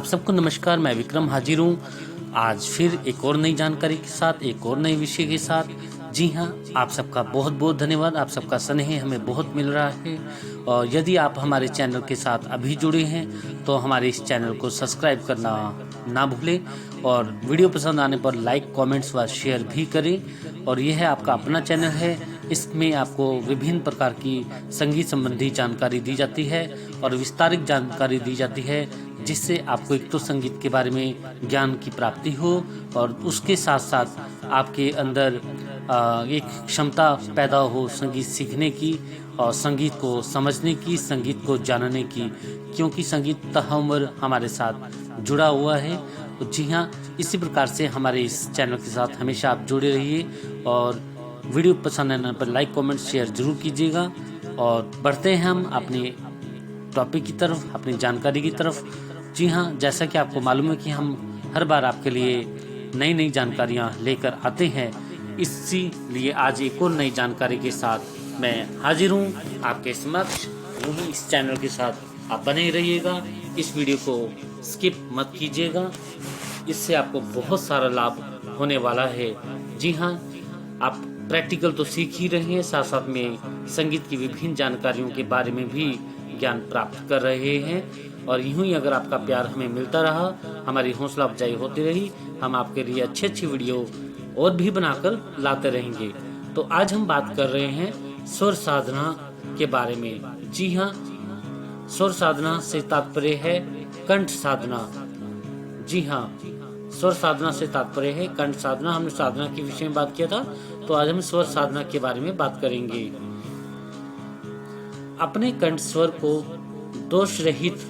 आप सबको नमस्कार। मैं विक्रम हाजिर हूँ आज फिर एक और नई जानकारी के साथ, एक और नए विषय के साथ। जी हाँ, आप सबका बहुत बहुत धन्यवाद। आप सबका स्नेह हमें बहुत मिल रहा है। और यदि आप हमारे चैनल के साथ अभी जुड़े हैं तो हमारे इस चैनल को सब्सक्राइब करना ना भूलें और वीडियो पसंद आने पर लाइक, कमेंट्स व शेयर भी करें। और यह आपका अपना चैनल है, इसमें आपको विभिन्न प्रकार की संगीत संबंधी जानकारी दी जाती है और विस्तारित जानकारी दी जाती है, जिससे आपको एक तो संगीत के बारे में ज्ञान की प्राप्ति हो और उसके साथ साथ आपके अंदर एक क्षमता पैदा हो संगीत सीखने की और संगीत को समझने की, संगीत को जानने की, क्योंकि संगीत तहमुर हमारे साथ जुड़ा हुआ है। तो जी हाँ, इसी प्रकार से हमारे इस चैनल के साथ हमेशा आप जुड़े रहिए और वीडियो पसंद आने पर लाइक, कमेंट, शेयर जरूर कीजिएगा। और बढ़ते हैं हम अपने टॉपिक की तरफ, अपनी जानकारी की तरफ। जी हाँ, जैसा कि आपको मालूम है कि हम हर बार आपके लिए नई नई जानकारियाँ लेकर आते हैं, इसीलिए आज एक और नई जानकारी के साथ मैं हाजिर हूँ आपके समक्ष। यूँ ही इस चैनल के साथ आप बने रहिएगा, इस वीडियो को स्किप मत कीजिएगा, इससे आपको बहुत सारा लाभ होने वाला है। जी हाँ, आप प्रैक्टिकल तो सीख ही रहे हैं, साथ साथ में संगीत की विभिन्न जानकारियों के बारे में भी ज्ञान प्राप्त कर रहे हैं। और यूं ही अगर आपका प्यार हमें मिलता रहा, हमारी हौसला अफजाई होती रही, हम आपके लिए अच्छी अच्छी वीडियो और भी बनाकर लाते रहेंगे। तो आज हम बात कर रहे हैं स्वर साधना के बारे में। जी हाँ, स्वर साधना से तात्पर्य है कंठ साधना। जी हाँ, स्वर साधना से तात्पर्य है कंठ साधना। हमने साधना के विषय में बात किया था, तो आज हम स्वर साधना के बारे में बात करेंगे। अपने कंठ स्वर को दोष रहित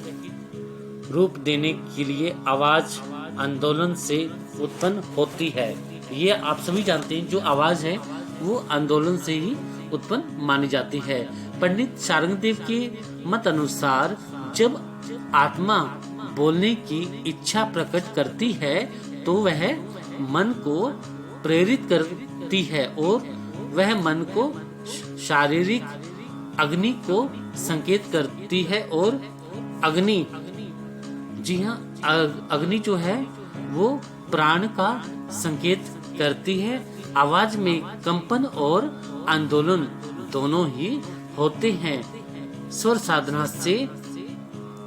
रूप देने के लिए आवाज आंदोलन से उत्पन्न होती है। ये आप सभी जानते हैं, जो आवाज है वो आंदोलन से ही उत्पन्न मानी जाती है। पंडित शारंगदेव के मत अनुसार जब आत्मा बोलने की इच्छा प्रकट करती है तो वह मन को प्रेरित करती है और वह मन को शारीरिक अग्नि को संकेत करती है। और अग्नि, जी हाँ, अग्नि जो है वो प्राण का संकेत करती है। आवाज में कंपन और आंदोलन दोनों ही होते हैं। स्वर साधना से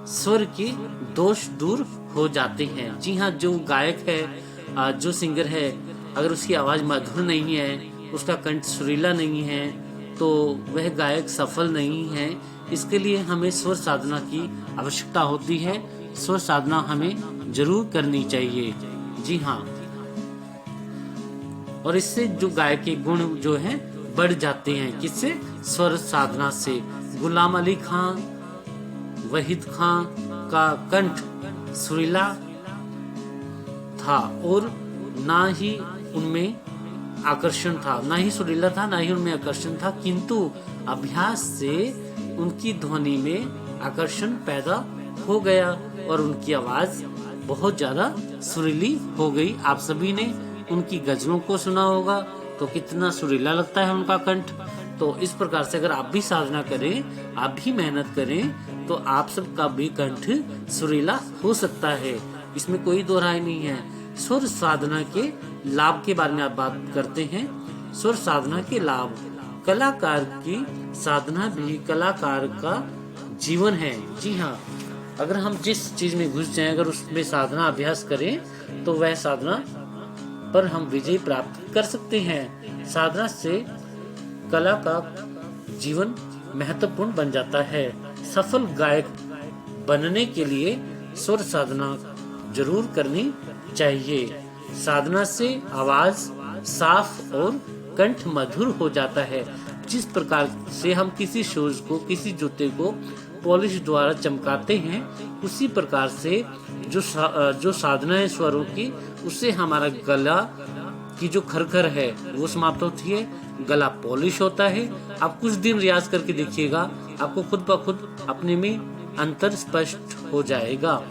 स्वर के दोष दूर हो जाते हैं। जी हाँ, जो गायक है, जो सिंगर है, अगर उसकी आवाज मधुर नहीं है, उसका कंठ सुरीला नहीं है, तो वह गायक सफल नहीं है। इसके लिए हमें स्वर साधना की आवश्यकता होती है। स्वर साधना हमें जरूर करनी चाहिए। जी हाँ, और इससे जो गायक के गुण जो हैं बढ़ जाते हैं। किससे? स्वर साधना से। गुलाम अली खान, वहीद खान का कंठ सुरीला था और ना ही उनमें आकर्षण था, ना ही सुरीला था, ना ही उनमें आकर्षण था, किंतु अभ्यास से उनकी ध्वनि में आकर्षण पैदा हो गया और उनकी आवाज बहुत ज्यादा सुरीली हो गई। आप सभी ने उनकी गजलों को सुना होगा, तो कितना सुरीला लगता है उनका कंठ। तो इस प्रकार से अगर आप भी साधना करें, आप भी मेहनत करें, तो आप सबका भी कंठ सुरीला हो सकता है, इसमें कोई दो राय नहीं है। स्वर साधना के लाभ के बारे में आप बात करते हैं। स्वर साधना के लाभ, कलाकार की साधना भी कलाकार का जीवन है। जी हाँ, अगर हम जिस चीज में घुस जाएं, अगर उसमें साधना अभ्यास करें, तो वह साधना पर हम विजय प्राप्त कर सकते हैं। साधना से कला का जीवन महत्वपूर्ण बन जाता है। सफल गायक बनने के लिए स्वर साधना जरूर करनी चाहिए। साधना से आवाज साफ और कंठ मधुर हो जाता है। जिस प्रकार से हम किसी शूज को, किसी जूते को पॉलिश द्वारा चमकाते हैं, उसी प्रकार से जो साधना है स्वरों की, उससे हमारा गला की जो खरखर है वो समाप्त होती है, गला पॉलिश होता है। आप कुछ दिन रियाज करके देखिएगा, आपको खुद ब खुद अपने में अंतर स्पष्ट हो जाएगा।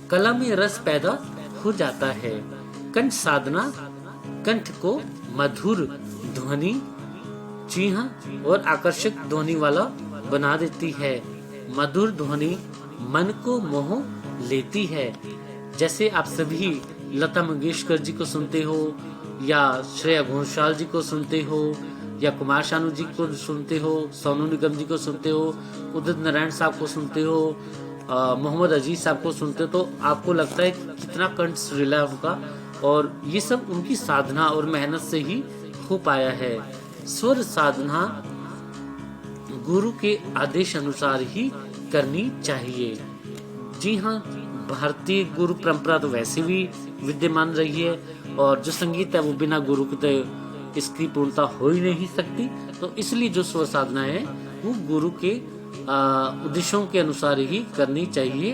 कला में रस पैदा हो जाता है। कंठ साधना कंठ को मधुर ध्वनि, जी हाँ, और आकर्षक ध्वनि वाला बना देती है। मधुर ध्वनि मन को मोह लेती है। जैसे आप सभी लता मंगेशकर जी को सुनते हो, या श्रेया घोषाल जी को सुनते हो, या कुमार शानू जी को सुनते हो, सोनू निगम जी को सुनते हो, उदित नारायण साहब को सुनते हो, मोहम्मद अजीज साहब को सुनते हो, तो आपको लगता है कितना कंठ सुरीला है उनका। और ये सब उनकी साधना और मेहनत से ही हो पाया है। स्वर साधना गुरु के आदेश अनुसार ही करनी चाहिए। जी हाँ, भारतीय गुरु परंपरा तो वैसे भी विद्यमान रही है, और जो संगीत है वो बिना गुरु के इसकी पूर्णता हो ही नहीं सकती। तो इसलिए जो स्वर साधना है वो गुरु के उद्देश्यों के अनुसार ही करनी चाहिए,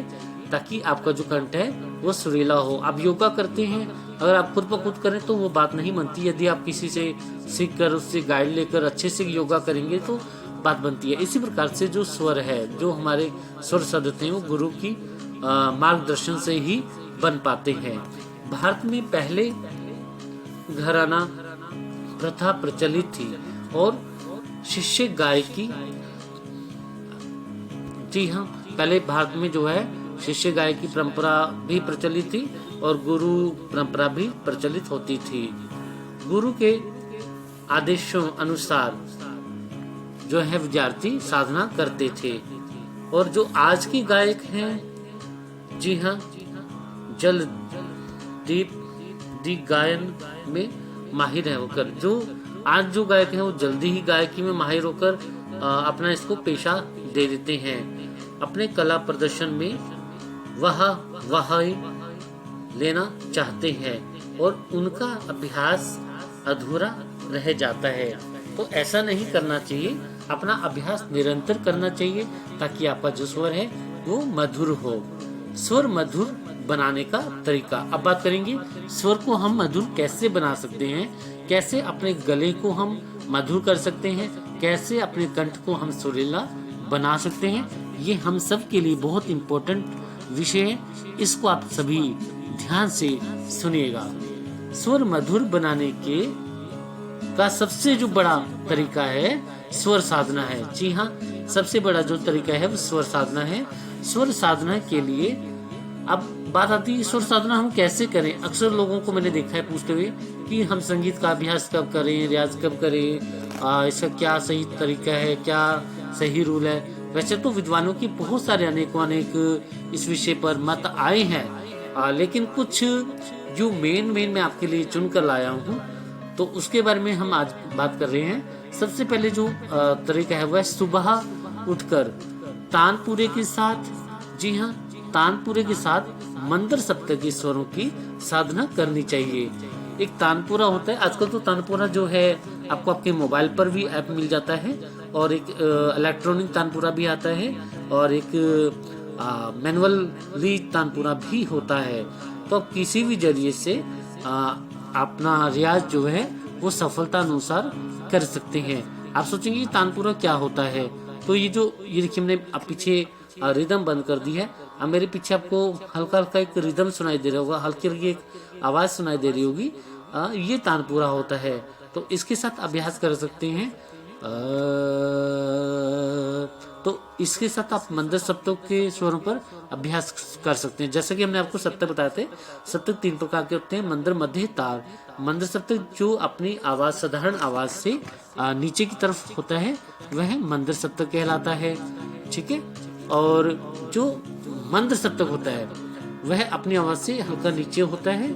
ताकि आपका जो कंठ है वो सुरीला हो। आप योगा करते हैं, अगर आप खुद ब खुद करें तो वो बात नहीं बनती। यदि आप किसी से सीख कर, उससे गाइड लेकर अच्छे से योगा करेंगे तो बात बनती है। इसी प्रकार से जो स्वर है, जो हमारे स्वर साधते हैं, वो गुरु की मार्गदर्शन से ही बन पाते हैं। भारत में पहले घराना प्रथा प्रचलित थी और शिष्य गायकी, जी हाँ, पहले भारत में जो है शिष्य गायकी परंपरा भी प्रचलित थी और गुरु परंपरा भी प्रचलित होती थी। गुरु के आदेशों अनुसार जो है विद्यार्थी साधना करते थे। और जो आज के गायक हैं, जी हाँ, जलदीप दी गायन में माहिर है होकर, जो आज जो गायक हैं वो जल्दी ही गायकी में माहिर होकर अपना इसको पेशा दे देते हैं। अपने कला प्रदर्शन में वाह लेना चाहते हैं और उनका अभ्यास अधूरा रह जाता है। तो ऐसा नहीं करना चाहिए, अपना अभ्यास निरंतर करना चाहिए, ताकि आपका जो स्वर है वो मधुर हो। स्वर मधुर बनाने का तरीका, अब बात करेंगे स्वर को हम मधुर कैसे बना सकते हैं, कैसे अपने गले को हम मधुर कर सकते हैं, कैसे अपने कंठ को हम सुरीला बना सकते हैं। ये हम सब के लिए बहुत इम्पोर्टेंट विषय है, इसको आप सभी ध्यान से सुनिएगा। स्वर मधुर बनाने के का सबसे जो बड़ा तरीका है स्वर साधना है। जी हाँ, सबसे बड़ा जो तरीका है वो स्वर साधना है। स्वर साधना के लिए अब बात आती है स्वर साधना हम कैसे करें। अक्सर लोगों को मैंने देखा है पूछते हुए कि हम संगीत का अभ्यास कब करें, रियाज कब करें, इसका क्या सही तरीका है, क्या सही रूल है। वैसे तो विद्वानों की बहुत सारे अनेक इस विषय पर मत आए हैं, लेकिन कुछ जो मेन मैं आपके लिए चुन कर लाया हूँ, तो उसके बारे में हम आज बात कर रहे हैं। सबसे पहले जो तरीका है वह सुबह उठकर तानपुरे के साथ, जी हाँ, तानपुरे के साथ मंदर सप्तकी स्वरों की साधना करनी चाहिए। एक तानपुरा होता है, आजकल तो तानपुरा जो है आपको आपके मोबाइल पर भी ऐप मिल जाता है, और एक इलेक्ट्रॉनिक तानपुरा भी आता है, और एक मैनुअली तानपुरा भी होता है। तो आप किसी भी जरिए से अपना रियाज जो है वो सफलता अनुसार कर सकते हैं। आप सोचेंगे तानपुरा क्या होता है, तो ये देखिए मैंने अब पीछे रिदम बंद कर दी है। अब मेरे पीछे आपको हल्का हल्का एक रिदम सुनाई दे रहा होगा, हल्की हल्की एक आवाज सुनाई दे रही होगी, ये तानपुरा होता है। तो इसके साथ अभ्यास कर सकते हैं। तो इसके साथ आप मंदर सप्तकों के स्वरों पर अभ्यास कर सकते हैं। जैसे कि हमने आपको सप्तक बताए थे, सप्तक 3 प्रकार के होते हैं, मंदर, मध्य, तार। मंदर सप्तक जो अपनी आवाज साधारण आवाज से नीचे की तरफ होता है वह मंदर सप्तक कहलाता है, ठीक है। और जो मंद सप्तक होता है वह अपनी आवाज से हल्का नीचे होता है,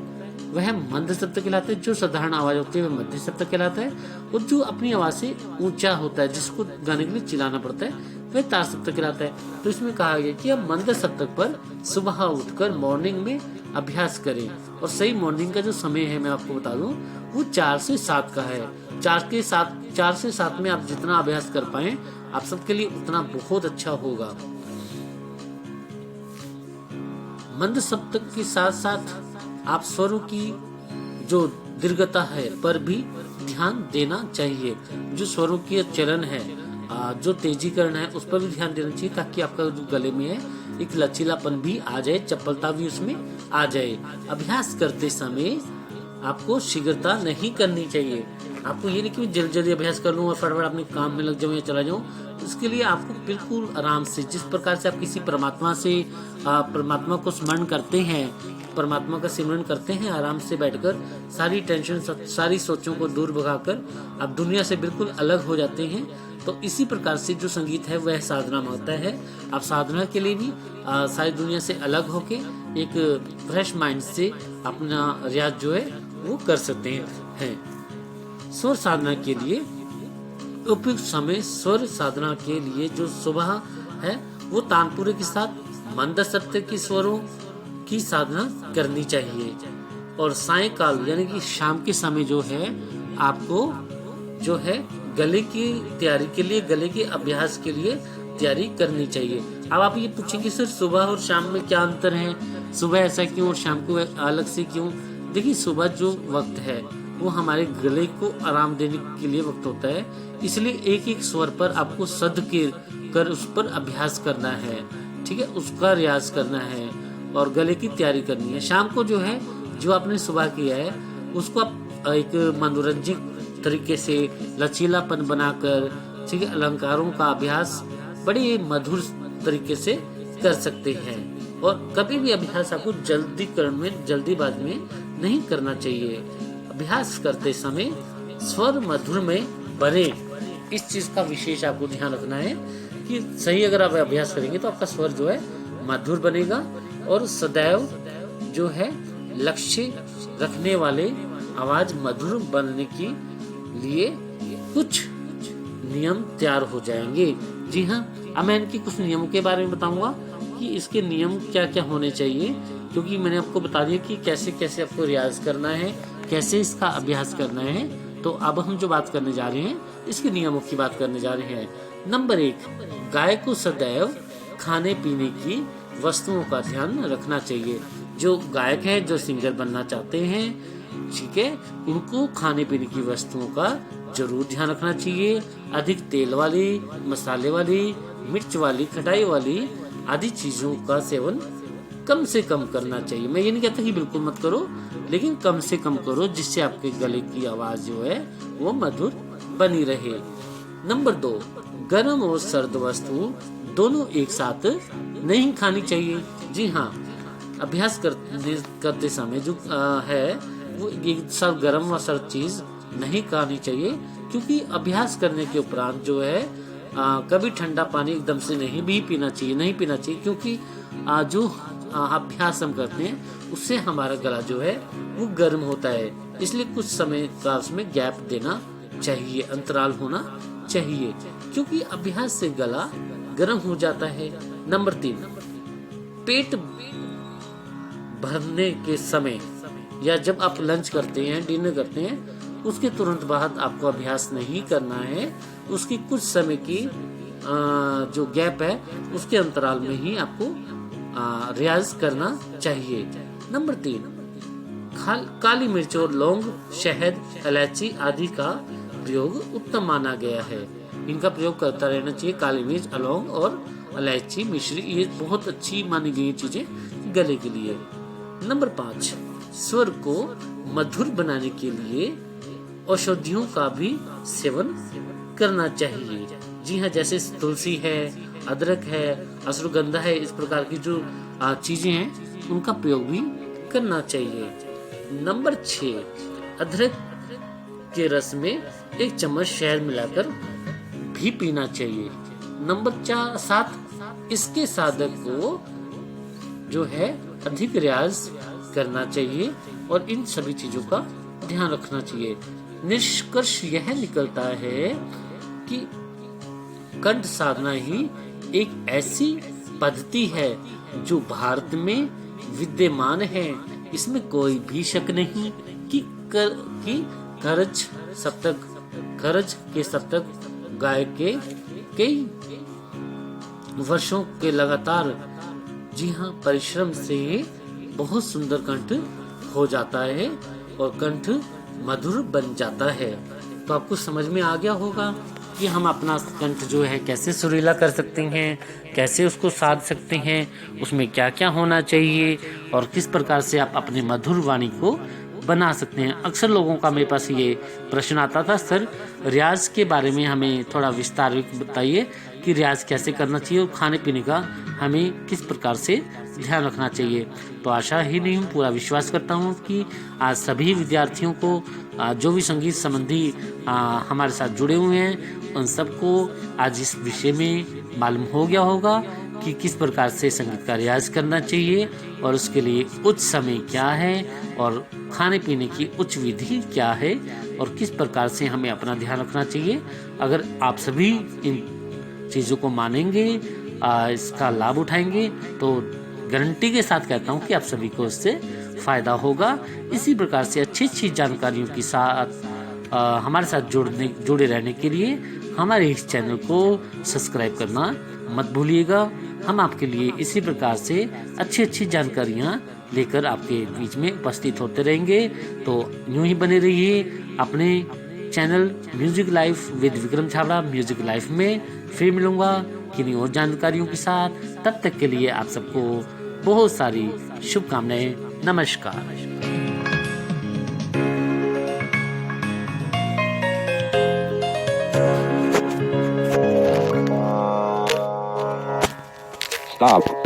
वह मंद सप्तक कहलाता है। जो साधारण आवाज होती है वह मध्य सप्तक कहलाता है, और जो अपनी आवाज से ऊंचा होता है, जिसको गाने के लिए चिल्लाना पड़ता है, वह तार सप्तक कहलाता है। तो इसमें कहा गया कि अब मंद सप्तक पर सुबह उठकर मॉर्निंग में अभ्यास करें। और सही मॉर्निंग का जो समय है मैं आपको बता दूं, वो 4 से 7 का है। 4 से 7 में आप जितना अभ्यास कर पाए आप सबके लिए उतना बहुत अच्छा होगा। मंद सप्तक के साथ साथ आप स्वरों की जो दीर्घता है पर भी ध्यान देना चाहिए। जो स्वरों की चलन है, जो तेजीकरण है, उस पर भी ध्यान देना चाहिए, ताकि आपका जो गले में है एक लचीलापन भी आ जाए, चपलता भी उसमें आ जाए। अभ्यास करते समय आपको शीघ्रता नहीं करनी चाहिए। आपको ये नहीं कि जल्दी जल्दी अभ्यास कर लूँ और फटाफट अपने काम में लग जाऊँ या चला जाऊँ, इसके लिए आपको बिल्कुल आराम से, जिस प्रकार से आप किसी परमात्मा को स्मरण करते हैं, परमात्मा का सिमरन करते हैं, आराम से बैठकर सारी टेंशन, सारी सोचों को दूर भगाकर आप दुनिया से बिल्कुल अलग हो जाते हैं। तो इसी प्रकार से जो संगीत है वह साधना में होता है। आप साधना के लिए भी सारी दुनिया से अलग होके एक फ्रेश माइंड से अपना रियाज जो है वो कर सकते हैं। स्वर साधना के लिए उपयुक्त समय, स्वर साधना के लिए जो सुबह है वो तानपुरे के साथ मंद सत्य की स्वरों की साधना करनी चाहिए, और सायंकाल यानी कि शाम के समय जो है आपको जो है गले की तैयारी के लिए, गले के अभ्यास के लिए तैयारी करनी चाहिए। अब आप ये पूछेंगे सर सुबह और शाम में क्या अंतर है, सुबह ऐसा क्यों और शाम को अलग से क्यों? देखिए, सुबह जो वक्त है वो हमारे गले को आराम देने के लिए वक्त होता है, इसलिए एक एक स्वर पर आपको सद के कर उस पर अभ्यास करना है, ठीक है, उसका रियाज करना है और गले की तैयारी करनी है। शाम को जो है जो आपने सुबह किया है उसको आप एक मनोरंजक तरीके से लचीलापन बनाकर, ठीक है, अलंकारों का अभ्यास बड़े मधुर तरीके से कर सकते हैं। और कभी भी अभ्यास आपको जल्दीबाजी में नहीं करना चाहिए। अभ्यास करते समय स्वर मधुर में बने, इस चीज का विशेष आपको ध्यान रखना है कि सही अगर आप अभ्यास करेंगे तो आपका स्वर जो है मधुर बनेगा और सदैव जो है लक्ष्य रखने वाले आवाज मधुर बनने के लिए कुछ नियम तैयार हो जाएंगे। जी हाँ, अब मैं इनके कुछ नियमों के बारे में बताऊंगा कि इसके नियम क्या क्या होने चाहिए, क्योंकि मैंने आपको बता दिया कि कैसे कैसे आपको रियाज करना है, कैसे इसका अभ्यास करना है। तो अब हम जो बात करने जा रहे हैं इसके नियमों की बात करने जा रहे हैं। नंबर 1, गाय को सदैव खाने पीने की वस्तुओं का ध्यान रखना चाहिए। जो गायक है, जो सिंगर बनना चाहते हैं, ठीक है, उनको खाने पीने की वस्तुओं का जरूर ध्यान रखना चाहिए। अधिक तेल वाली, मसाले वाली, मिर्च वाली, खटाई वाली आदि चीजों का सेवन कम से कम करना चाहिए। मैं ये नहीं कहता कि बिल्कुल मत करो, लेकिन कम से कम करो, जिससे आपके गले की आवाज जो है वो मधुर बनी रहे। नंबर 2, गर्म और सर्द वस्तु दोनों एक साथ नहीं खानी चाहिए। जी हाँ, अभ्यास करते समय जो है वो एक साथ गर्म व सर्द चीज नहीं खानी चाहिए, क्योंकि अभ्यास करने के उपरांत जो है कभी ठंडा पानी एकदम से नहीं पीना चाहिए, क्योंकि जो अभ्यास हम करते हैं उससे हमारा गला जो है वो गर्म होता है, इसलिए कुछ समय का उसमें गैप देना चाहिए, अंतराल होना चाहिए, क्योंकि अभ्यास से गला गर्म हो जाता है। नंबर 3, पेट भरने के समय या जब आप लंच करते हैं, डिनर करते हैं, उसके तुरंत बाद आपको अभ्यास नहीं करना है। उसकी कुछ समय की जो गैप है उसके अंतराल में ही आपको रियाज करना चाहिए। नंबर 3, काली मिर्च और लौंग, शहद, इलायची आदि का प्रयोग उत्तम माना गया है। इनका प्रयोग करता रहना चाहिए। काली मिर्च, लौंग और इलायची, मिश्री, ये बहुत अच्छी मानी गई चीजें गले के लिए। नंबर 5, स्वर को मधुर बनाने के लिए औषधियों का भी सेवन करना चाहिए। जी हाँ, जैसे तुलसी है, अदरक है, अश्वगंधा है, इस प्रकार की जो चीजें हैं उनका प्रयोग भी करना चाहिए। नंबर 6, अदरक के रस में 1 चम्मच शहद मिलाकर भी पीना चाहिए। नंबर 7, इसके साधक को जो है अधिक रियाज करना चाहिए और इन सभी चीजों का ध्यान रखना चाहिए। निष्कर्ष यह निकलता है कि कंठ साधना ही एक ऐसी पद्धति है जो भारत में विद्यमान है। इसमें कोई भी शक नहीं कि खरज के सप्तक गाय के कई वर्षों के लगातार, जी हाँ, परिश्रम से बहुत सुंदर कंठ हो जाता है और कंठ मधुर बन जाता है। तो आपको समझ में आ गया होगा कि हम अपना कंठ जो है कैसे सुरीला कर सकते हैं, कैसे उसको साध सकते हैं, उसमें क्या क्या होना चाहिए और किस प्रकार से आप अपने मधुर वाणी को बना सकते हैं। अक्सर लोगों का मेरे पास ये प्रश्न आता था, सर रियाज के बारे में हमें थोड़ा विस्तार बताइए कि रियाज कैसे करना चाहिए और खाने पीने का हमें किस प्रकार से ध्यान रखना चाहिए। तो आशा ही नहीं हूँ, पूरा विश्वास करता हूँ कि आज सभी विद्यार्थियों को जो भी संगीत संबंधी हमारे साथ जुड़े हुए हैं उन सबको आज इस विषय में मालूम हो गया होगा कि किस प्रकार से संगीत का रियाज करना चाहिए और उसके लिए उच्च समय क्या है और खाने पीने की उच्च विधि क्या है और किस प्रकार से हमें अपना ध्यान रखना चाहिए। अगर आप सभी इन चीज़ों को मानेंगे, इसका लाभ उठाएंगे, तो गारंटी के साथ कहता हूँ कि आप सभी को इससे फ़ायदा होगा। इसी प्रकार से अच्छी अच्छी जानकारियों के साथ हमारे साथ जुड़े रहने के लिए हमारे इस चैनल को सब्सक्राइब करना मत भूलिएगा। हम आपके लिए इसी प्रकार से अच्छी अच्छी जानकारियाँ लेकर आपके बीच में उपस्थित होते रहेंगे। तो यूं ही बने रहिए अपने channel music life with Vikram Chhabra music life में। फिर मिलूंगा किन्हीं और जानकारियों के साथ। तब तक के लिए आप सबको बहुत सारी शुभकामनाएं। नमस्कार। Stop.